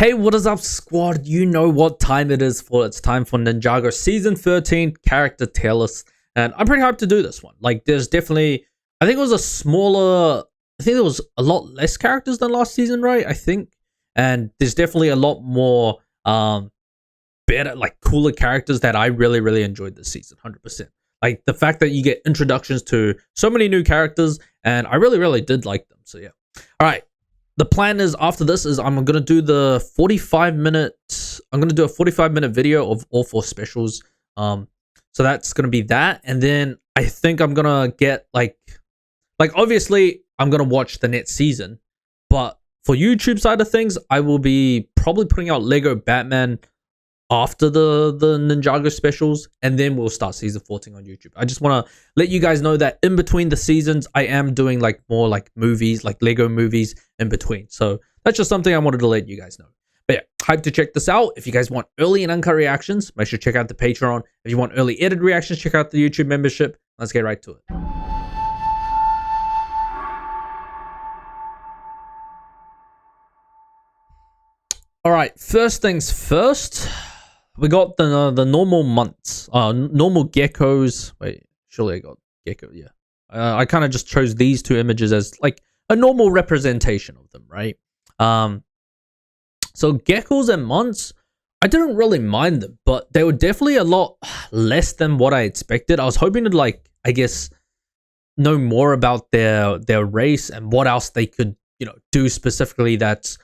Hey, what is up, squad? You know what time it is for. It's time for Ninjago Season 13 Character Tier List. And I'm pretty hyped to do this one. Like, there's definitely... I think it was a smaller... I think there was a lot less characters than last season, right? I think. And there's definitely a lot more better, like, cooler characters that I really enjoyed this season, 100%. Like, the fact that you get introductions to so many new characters, and I really did like them. So, yeah. All right. The plan is after this is I'm going to do the 45-minute... I'm going to do a 45-minute video of all 4 specials. So that's going to be that. And then I think I'm going to get like obviously I'm going to watch the next season. But for YouTube side of things, I will be probably putting out Lego Batman after the Ninjago specials, and then we'll start season 14 on YouTube. I just want to let you guys know that in between the seasons, I am doing like more like movies, like Lego movies in between. So that's just something I wanted to let you guys know. But yeah, hype to check this out. If you guys want early and uncut reactions, make sure to check out the Patreon. If you want early edited reactions, check out the YouTube membership. Let's get right to it. All right, first things first. We got the normal Munce, normal Geckos. Wait, surely I got Gecko, yeah. I kind of just chose these 2 images as like a normal representation of them, right? So Geckos and Munce, I didn't really mind them, but they were definitely a lot less than what I expected. I was hoping to like, I guess, know more about their race and what else they could, you know, do specifically that's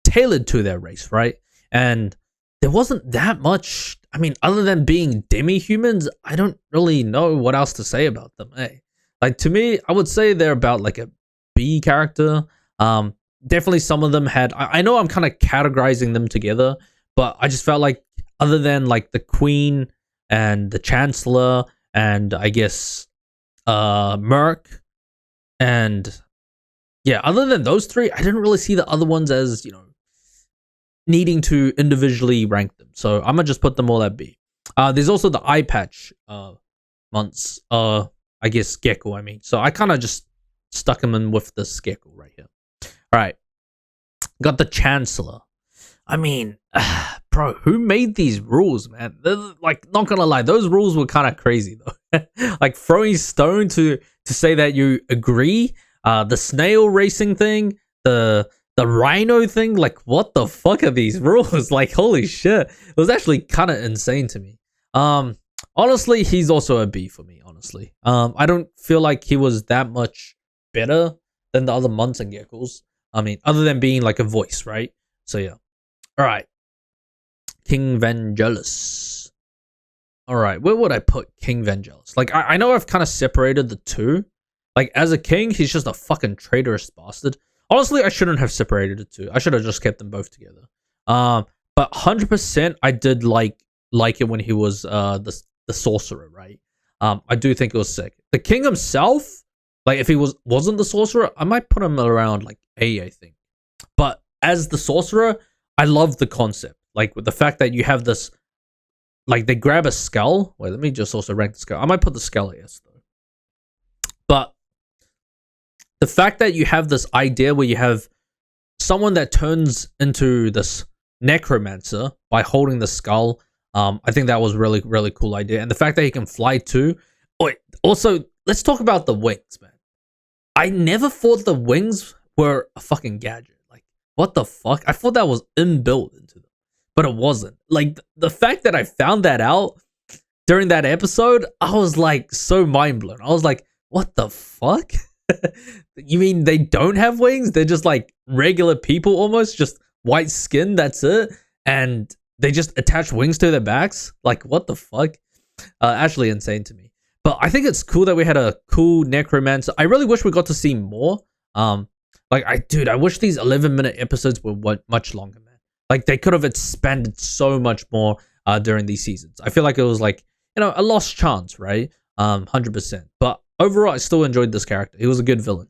tailored to their race, right? And there wasn't that much. I mean, other than being demi-humans, I don't really know what else to say about them. Hey, like to me, I would say they're about like a B character. Definitely some of them had, I know I'm kind of categorizing them together, but I just felt like other than like the Queen and the Chancellor and I guess Merc and yeah, other than those 3, I didn't really see the other ones as, you know, needing to individually rank them. So I'm gonna just put them all at B. There's also the eye patch Munce, I guess Gecko, I mean. So I kind of just stuck him in with this Gecko right here. All right. Got the Chancellor. I mean, bro, who made these rules, man? They're, like, not gonna lie, those rules were kind of crazy though. Like throwing stone to say that you agree, the snail racing thing, the rhino thing, like what the fuck are these rules? Like holy shit. It was actually kind of insane to me. Honestly, he's also a B for me, honestly. I don't feel like he was that much better than the other Munce and Geckos. I mean, other than being like a voice, right? So yeah. All right. King Vangelis. All right, where would I put King Vangelis? Like I know I've kind of separated the 2. Like as a king, he's just a fucking traitorous bastard. Honestly, I shouldn't have separated the 2. I should have just kept them both together. But 100% I did like it when he was the sorcerer, right? I do think it was sick. The king himself, like if he wasn't the sorcerer, I might put him around like A, I think. But as the sorcerer, I love the concept. Like with the fact that you have this, like they grab a skull. Wait, let me just also rank the skull. I might put the skull at S though. But the fact that you have this idea where you have someone that turns into this necromancer by holding the skull, I think that was really cool idea. And the fact that he can fly too. Oh, also, let's talk about the wings, man. I never thought the wings were a fucking gadget. Like, what the fuck? I thought that was inbuilt into them, but it wasn't. Like, the fact that I found that out during that episode, I was like so mind blown. I was like, what the fuck? You mean they don't have wings? They're just like regular people almost, just white skin, that's it. And they just attach wings to their backs? Like, what the fuck? Actually insane to me. But I think it's cool that we had a cool necromancer. I really wish we got to see more. I wish these 11-minute episodes were much longer, man. Like, they could have expanded so much more during these seasons. I feel like it was like, you know, a lost chance, right? 100%. But overall, I still enjoyed this character. He was a good villain.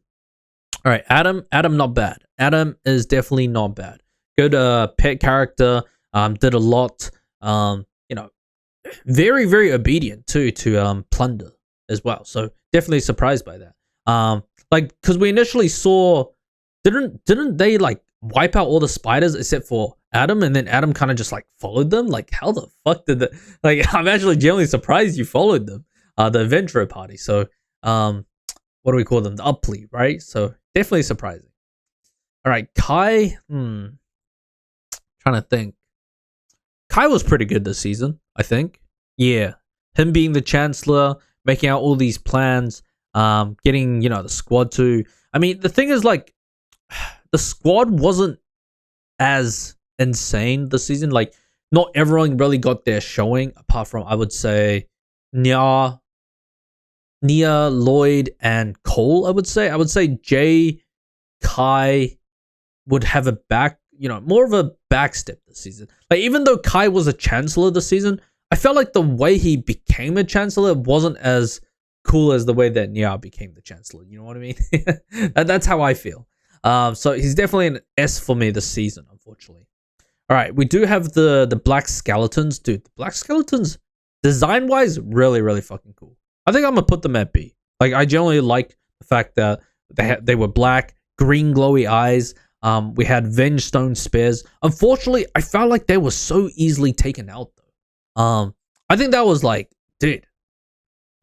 All right, Adam, not bad. Adam is definitely not bad. Good pet character. Did a lot. You know, very obedient too to Plunder as well. So definitely surprised by that. Like because we initially saw, didn't they like wipe out all the spiders except for Adam, and then Adam kind of just like followed them. Like, how the fuck did that? Like, I'm actually genuinely surprised you followed them. The adventurer party. So, what do we call them? The Uplead, right? So definitely surprising. All right, Kai. Trying to think. Kai was pretty good this season, I think. Yeah, him being the Chancellor, making out all these plans, getting the squad to. I mean, the thing is, like, the squad wasn't as insane this season. Like, not everyone really got their showing, apart from, I would say, Nia, Lloyd, and Cole. I would say Jay, Kai would have a more of a backstep this season. Like, even though Kai was a Chancellor this season, I felt like the way he became a Chancellor wasn't as cool as the way that Nia became the Chancellor. You know what I mean? That's how I feel. So he's definitely an S for me this season, unfortunately. All right, we do have the Black Skeletons. Dude, the Black Skeletons, design-wise, really, really fucking cool. I think I'm going to put them at B. Like, I generally like the fact that they were black, green glowy eyes. We had Vengestone spears. Unfortunately, I felt like they were so easily taken out, though. I think that was like, dude,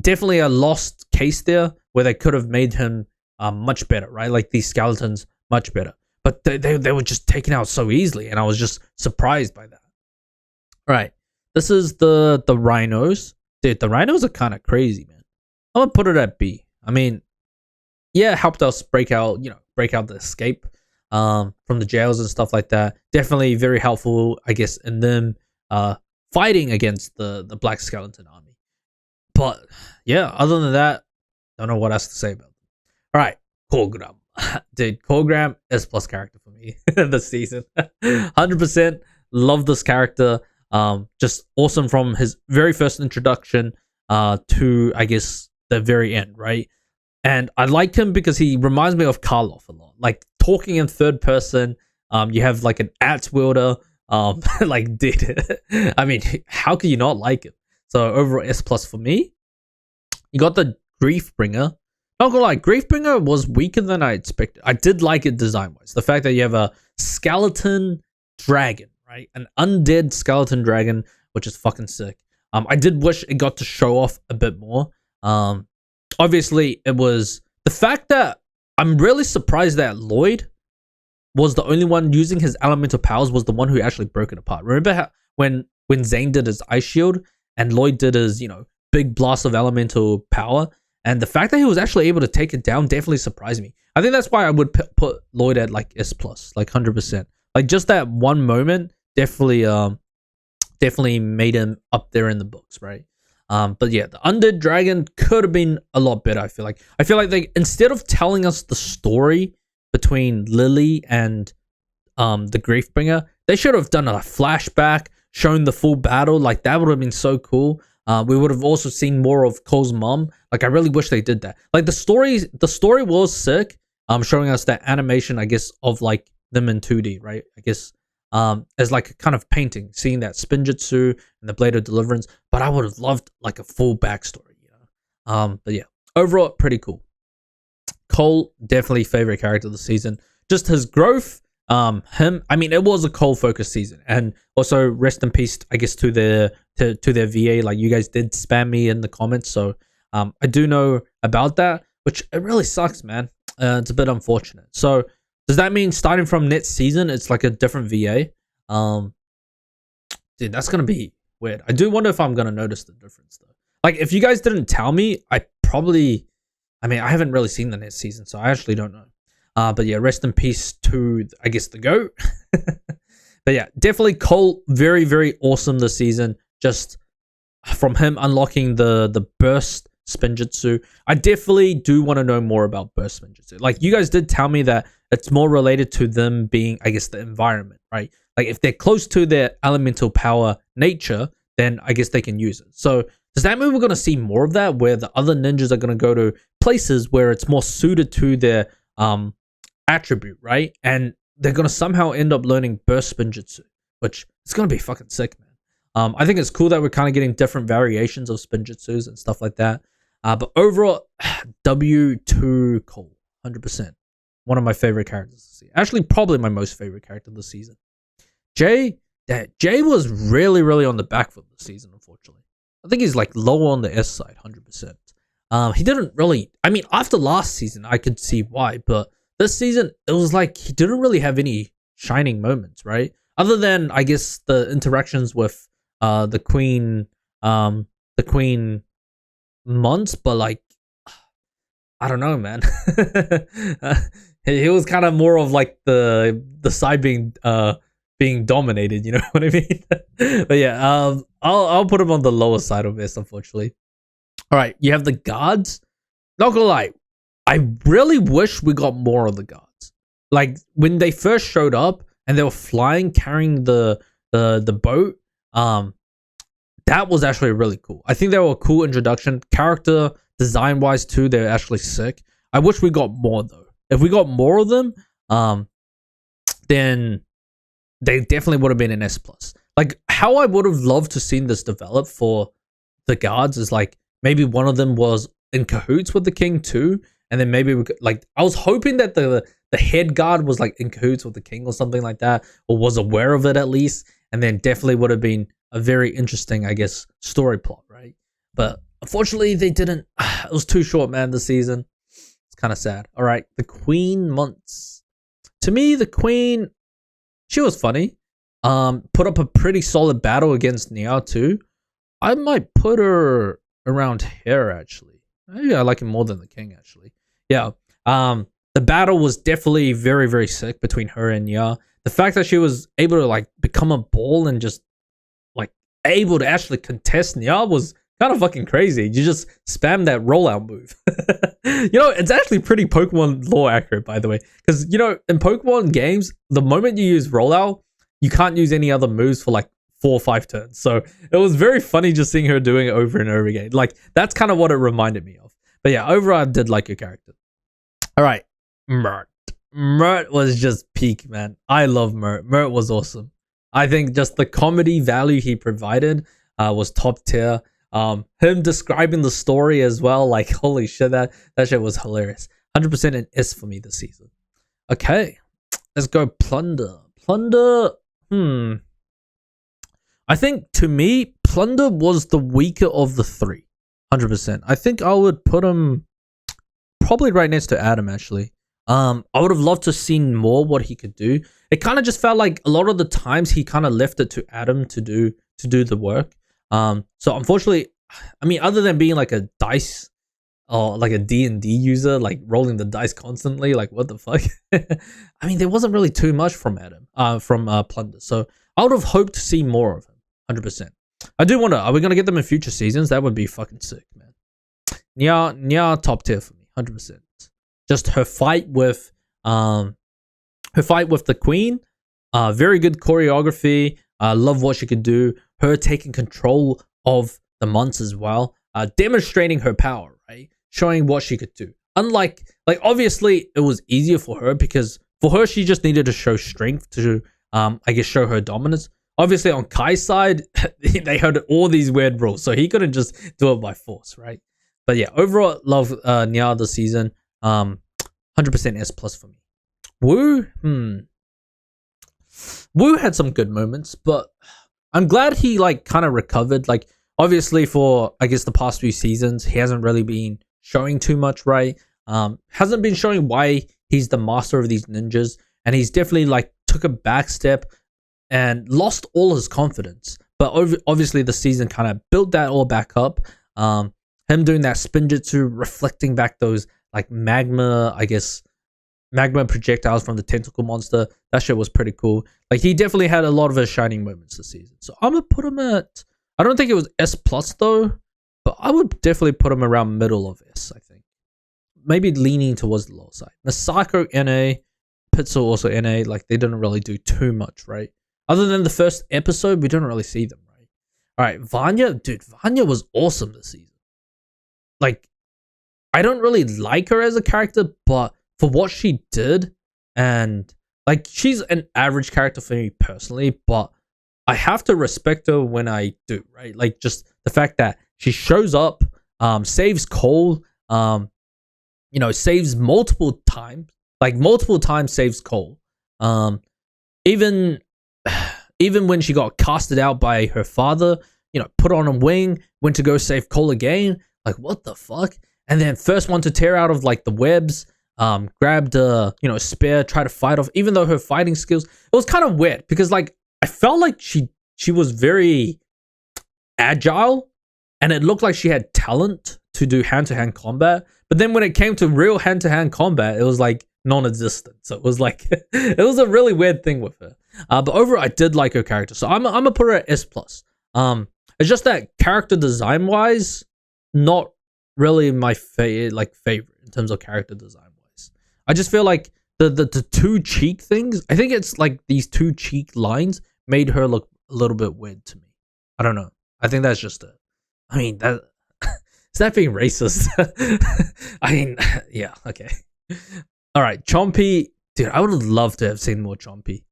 definitely a lost case there where they could have made him much better, right? Like, these skeletons, much better. But they were just taken out so easily, and I was just surprised by that. All right, this is the rhinos. Dude, the rhinos are kind of crazy, man. I'm gonna put it at B. I mean, yeah, helped us break out the escape from the jails and stuff like that. Definitely very helpful, I guess, in them fighting against the Black Skeleton army. But yeah, other than that, don't know what else to say about them. All right, Colgram. Dude, Colgram S+ character for me this season. 100% love this character. Just awesome from his very first introduction to, I guess, the very end, right? And I like him because he reminds me of Karloff a lot. Like, talking in third person, you have like an axe wielder. Like, dude, I mean, how can you not like him? So overall S+ for me. You got the Griefbringer. Not gonna lie, Griefbringer was weaker than I expected. I did like it design-wise. The fact that you have a skeleton dragon, right? An undead skeleton dragon, which is fucking sick. I did wish it got to show off a bit more. Obviously, it was the fact that I'm really surprised that Lloyd was the only one using his elemental powers, was the one who actually broke it apart. Remember how when Zane did his ice shield and Lloyd did his, big blast of elemental power? And the fact that he was actually able to take it down definitely surprised me. I think that's why I would put Lloyd at like S+, like 100%. Like, just that one moment definitely made him up there in the books, right? But yeah, the Undead Dragon could have been a lot better. I feel like they, instead of telling us the story between Lily and the Griefbringer, they should have done a flashback, shown the full battle. Like, that would have been so cool. We would have also seen more of Cole's mom. Like, I really wish they did that. Like, the story was sick. Showing us that animation, I guess, of like them in 2D, right? I guess as like a kind of painting, seeing that Spinjitzu and the Blade of Deliverance. But I would have loved like a full backstory, But yeah, overall, pretty cool. Cole, definitely favorite character of the season. Just his growth. I mean, it was a Cole focused season, and also rest in peace, I guess, to their VA. Like, you guys did spam me in the comments, so I do know about that, which it really sucks, man. It's a bit unfortunate. So does that mean starting from next season it's like a different VA? Dude, that's gonna be weird. I do wonder if I'm gonna notice the difference though. Like, if you guys didn't tell me, I haven't really seen the next season, so I actually don't know. But yeah, rest in peace to, I guess, the GOAT. But yeah, definitely Cole, very, very awesome this season. Just from him unlocking the burst Spinjitzu. I definitely do want to know more about burst Spinjitzu. Like, you guys did tell me that it's more related to them being, I guess, the environment, right? Like, if they're close to their elemental power nature, then I guess they can use it. So does that mean we're going to see more of that, where the other ninjas are going to go to places where it's more suited to their attribute, right? And they're going to somehow end up learning burst Spinjitzu, which is going to be fucking sick, man. I think it's cool that we're kind of getting different variations of Spinjitzus and stuff like that. But overall, W2 Cole, 100%. one of my favorite characters this season. Actually, probably my most favorite character this season. Jay was really, really on the back foot this season, unfortunately. I think he's like lower on the S side, 100%. He didn't really, I mean, after last season, I could see why, but this season, it was like he didn't really have any shining moments, right? Other than, I guess, the interactions with the Queen Munce, but like, I don't know, man. He was kind of more of like the side being dominated, you know what I mean? But yeah, I'll put him on the lower side of this, unfortunately. All right, you have the guards. Not gonna lie, I really wish we got more of the guards. Like when they first showed up and they were flying, carrying the boat. That was actually really cool. I think they were a cool introduction. Character design wise too, they're actually sick. I wish we got more though. If we got more of them, then they definitely would have been an S plus. Like how I would have loved to seen this develop for the guards is like maybe one of them was in cahoots with the king too, and then maybe we could, like I was hoping that the head guard was like in cahoots with the king or something like that, or was aware of it at least, and then definitely would have been a very interesting, I guess, story plot, right? But unfortunately, they didn't. It was too short, man. This season, it's kind of sad. All right, the Queen Munce. To me, the Queen, she was funny. Put up a pretty solid battle against Nia too. I might put her around here actually. Maybe I like him more than the King actually. Yeah. The battle was definitely very, very sick between her and Nia. The fact that she was able to like become a ball and just like able to actually contest Nia was kind of fucking crazy. You just spam that rollout move. You know, it's actually pretty Pokemon lore accurate, by the way. Because, you know, in Pokemon games, the moment you use rollout, you can't use any other moves for like 4 or 5 turns. So it was very funny just seeing her doing it over and over again. Like, that's kind of what it reminded me of. But yeah, overall, I did like your character. All right. Mert. Mert was just peak, man. I love Mert. Mert was awesome. I think just the comedy value he provided was top tier. Him describing the story as well, like holy shit, that shit was hilarious. 100% an S for me this season. Okay, let's go Plunder. Plunder, I think to me, Plunder was the weaker of the 3. 100%. I think I would put him probably right next to Adam actually. I would have loved to seen more what he could do. It kind of just felt like a lot of the times he kind of left it to Adam to do the work. So unfortunately, I mean, other than being like a dice or like a D&D user, like rolling the dice constantly, like what the fuck? I mean, there wasn't really too much from Adam, from Plunder. So I would have hoped to see more of him, 100%. I do wonder, are we gonna get them in future seasons? That would be fucking sick, man. Nia top tier for me, 100%. Just her fight with the Queen, very good choreography. Love what she could do. Her taking control of the Munce as well, demonstrating her power, right? Showing what she could do. Unlike, like, obviously it was easier for her because for her she just needed to show strength to, I guess, show her dominance. Obviously on Kai's side, they had all these weird rules, so he couldn't just do it by force, right? But yeah, overall love Nia this season. 100% S plus for me. Wu, Wu had some good moments, but I'm glad he like kind of recovered. Like obviously for I guess the past few seasons, he hasn't really been showing too much, right? Hasn't been showing why he's the master of these ninjas, and he's definitely like took a back step and lost all his confidence. But obviously the season kind of built that all back up. Him doing that Spinjitzu, reflecting back those like magma, I guess, magma projectiles from the tentacle monster. That shit was pretty cool. Like he definitely had a lot of his shining moments this season. So I'm gonna put him at, I don't think it was S plus though, but I would definitely put him around middle of S, I think. Maybe leaning towards the lower side. Masako NA, Pitzel also NA, like they didn't really do too much, right? Other than the first episode, we didn't really see them, right? Alright, Vania, dude, Vania was awesome this season. Like, I don't really like her as a character, but for what she did, and like she's an average character for me personally, but I have to respect her when I do, right? Like just the fact that she shows up, saves Cole, you know, saves multiple times, like multiple times saves Cole. Even even when she got casted out by her father, put on a wing, went to go save Cole again. Like, what the fuck? And then first one to tear out of like the webs, grabbed a spear, tried to fight off. Even though her fighting skills, it was kind of weird because like I felt like she was very agile, and it looked like she had talent to do hand-to-hand combat. But then when it came to real hand-to-hand combat, it was like non-existent. So it was like it was a really weird thing with her. But overall, I did like her character, so I'm gonna put her at S+. It's just that character design wise, not really my favorite in terms of character design wise. I just feel like the two cheek things. I think it's like these two cheek lines made her look a little bit weird to me. I don't know. I think that's just it. I mean, that is that being racist? I mean, yeah, okay. All right, Chompy, dude, I would have loved to have seen more Chompy.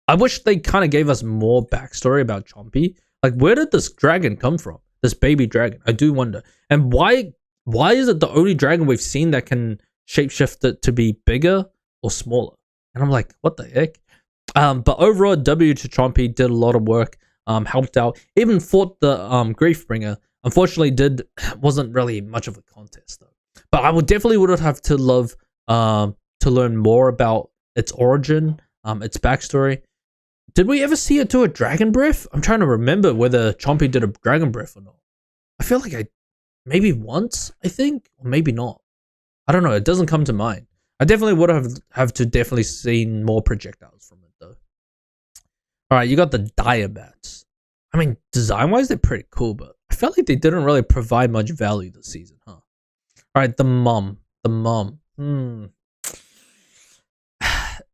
I wish they kind of gave us more backstory about Chompy. Like, where did this dragon come from? This baby dragon. I do wonder. And why is it the only dragon we've seen that can shapeshift it to be bigger or smaller? And I'm like, what the heck? But overall, W to Chompy, did a lot of work, helped out, even fought the Griefbringer. Unfortunately, wasn't really much of a contest though. But I would have to love to learn more about its origin, its backstory. Did we ever see it do a dragon breath? I'm trying to remember whether Chompy did a dragon breath or not. I feel like maybe once, I think, or maybe not. I don't know. It doesn't come to mind. I definitely would have definitely seen more projectiles from it though. All right, you got the Diabats. I mean, design-wise, they're pretty cool, but I felt like they didn't really provide much value this season, huh? All right, the mum.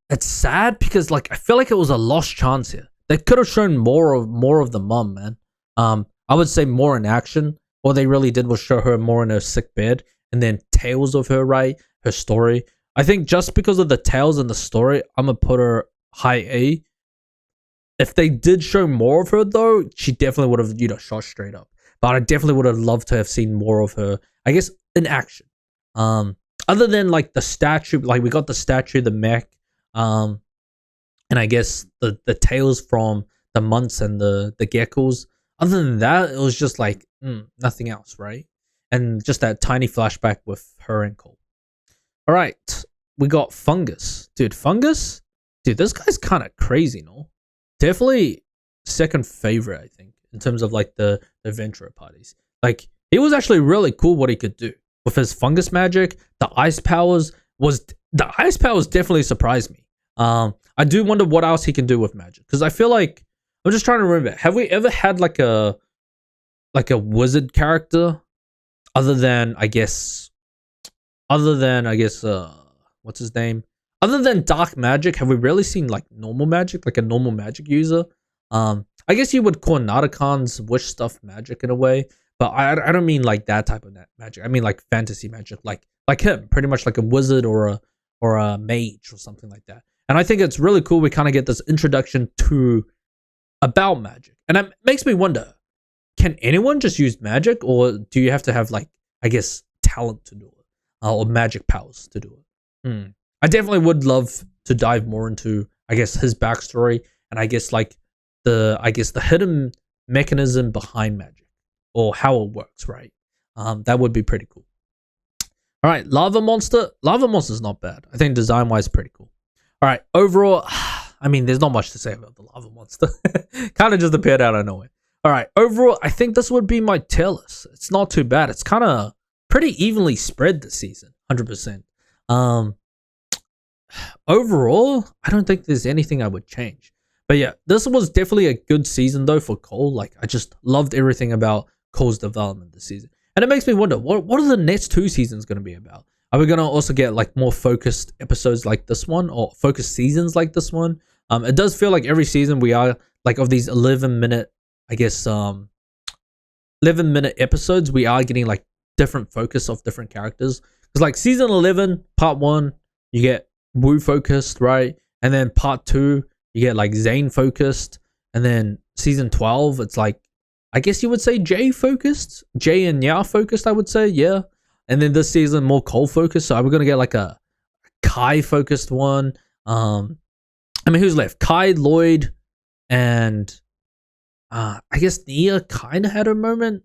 It's sad because like I feel like it was a lost chance here. They could have shown more of the mum, man. I would say more in action. All they really did was show her more in her sick bed, and then tales of her, right? Her story. I think just because of the tales and the story, I'm gonna put her high A. If they did show more of her though, she definitely would have shot straight up. But I definitely would have loved to have seen more of her, I guess, in action. Other than like the statue, like we got the statue, the mech, and I guess the tales from the Munce and the Geckos. Other than that, it was just like nothing else, right? And just that tiny flashback with her and Cole. All right, we got Fungus, dude. Fungus, dude, this guy's kind of crazy, no? Definitely second favorite, I think, in terms of like the adventurer parties. Like he was actually really cool what he could do with his fungus magic. The ice powers definitely surprised me. I do wonder what else he can do with magic, because I feel like I'm just trying to remember. Have we ever had like a wizard character other than I guess what's his name? Other than dark magic, have we really seen like normal magic, like a normal magic user? I guess you would call Nardacon's wish stuff magic in a way, but I don't mean like that type of magic. I mean like fantasy magic, like him, pretty much like a wizard or a mage or something like that. And I think it's really cool. We kind of get this introduction to about magic, and it makes me wonder: can anyone just use magic, or do you have to have like I guess talent to do it, or magic powers to do it? I definitely would love to dive more into I guess his backstory, and I guess like the hidden mechanism behind magic, or how it works, right? That would be pretty cool. All right, Lava Monster. Lava Monster's not bad. I think design-wise, pretty cool. All right, overall, I mean, there's not much to say about the Lava Monster. Kind of just appeared out of nowhere. All right, overall, I think this would be my tier list. It's not too bad. It's kind of pretty evenly spread this season, 100%. Overall, I don't think there's anything I would change. But yeah, this was definitely a good season though for Cole. Like I just loved everything about Cole's development this season. And it makes me wonder, what are the next two seasons going to be about? Are we going to also get like more focused episodes like this one, or focused seasons like this one? It does feel like every season we are like of these 11-minute, I guess 11-minute episodes, we are getting like different focus of different characters. Because like season 11, part 1, you get Wu focused, right? And then part 2, you get like Zane focused. And then season 12, it's like, I guess you would say Jay focused. Jay and Yao focused, I would say, yeah. And then this season, more Cole focused. So we're going to get like a Kai focused one. I mean, who's left? Kai, Lloyd, and I guess Nia kind of had her moment,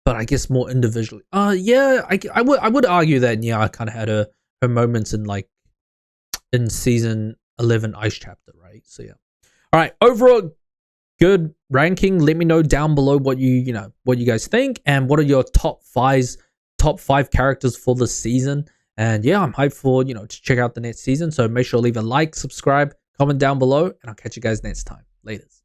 but I guess more individually. Yeah, I would argue that Nia kind of had her moments in like in season 11 Ice Chapter, right? So yeah. All right, overall good ranking. Let me know down below what you guys think, and what are your top five characters for the season. And yeah, I'm hyped for to check out the next season. So make sure to leave a like, subscribe, comment down below, and I'll catch you guys next time. Laters.